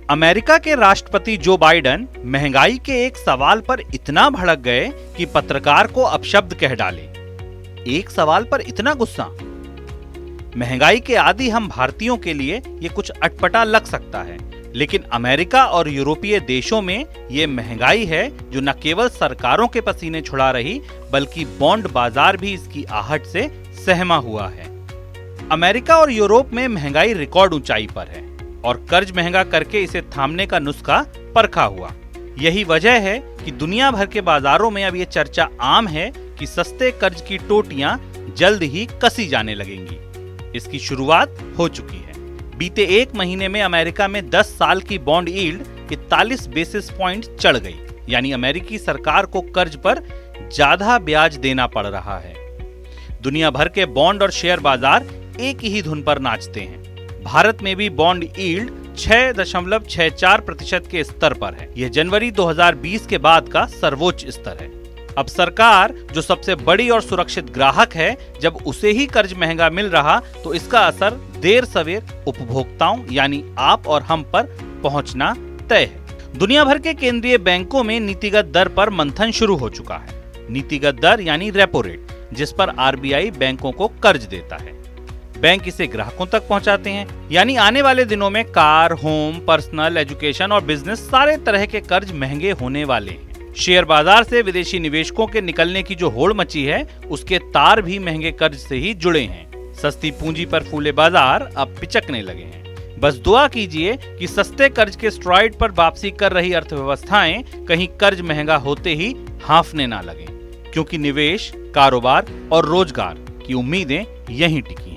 America के राष्ट्रपति Joe Biden महंगाई के एक सवाल पर इतना भड़क गए कि पत्रकार को अपशब्द कह डाले। एक सवाल पर इतना गुस्सा। महंगाई के आदी हम भारतीयों के लिए ये कुछ अटपटा लग सकता है, लेकिन अमेरिका और यूरोपीय देशों में ये महंगाई है जो न केवल सरकारों के पसीने छुड़ा रही, बल्कि बॉन्ड बाजार भी इसकी आहट से सहमा हुआ है। अमेरिका और यूरोप में महंगाई रिकॉर्ड ऊंचाई पर है और कर्ज महंगा करके इसे थामने का नुस्खा परखा हुआ। यही वजह है कि दुनिया भर के बाजारों में अब ये चर्चा आम है कि सस्ते कर्ज की टोटियां जल्द ही कसी जाने लगेंगी। इसकी शुरुआत हो चुकी है। बीते एक महीने में अमेरिका में 10 साल की बॉन्ड यील्ड 41 बेसिस पॉइंट चढ़ गई, यानी अमेरिकी सरकार को कर्ज पर ज्यादा ब्याज देना पड़ रहा है। दुनिया भर के बॉन्ड और शेयर बाजार एक ही धुन पर नाचते हैं। भारत में भी बॉन्ड यील्ड 6.64% के स्तर पर है। यह जनवरी 2020 के बाद का सर्वोच्च स्तर है। अब सरकार, जो सबसे बड़ी और सुरक्षित ग्राहक है, जब उसे ही कर्ज महंगा मिल रहा तो इसका असर देर सवेर उपभोक्ताओं यानी आप और हम पर पहुंचना तय है। दुनिया भर के केंद्रीय बैंकों में नीतिगत दर पर मंथन शुरू हो चुका है। नीतिगत दर यानी रेपो रेट, जिस पर आरबीआई बैंकों को कर्ज देता है। बैंक इसे ग्राहकों तक पहुंचाते हैं, यानी आने वाले दिनों में कार, होम, पर्सनल, एजुकेशन और बिजनेस सारे तरह के कर्ज महंगे होने वाले हैं। शेयर बाजार से विदेशी निवेशकों के निकलने की जो होड़ मची है, उसके तार भी महंगे कर्ज से ही जुड़े हैं। सस्ती पूंजी पर फूले बाजार अब पिचकने लगे हैं। बस दुआ कीजिए कि सस्ते कर्ज के स्ट्राइड पर वापसी कर रही अर्थव्यवस्थाएं कहीं कर्ज महंगा होते ही हांफने ना लगें, क्योंकि निवेश, कारोबार और रोजगार की उम्मीदें यहीं टिकी।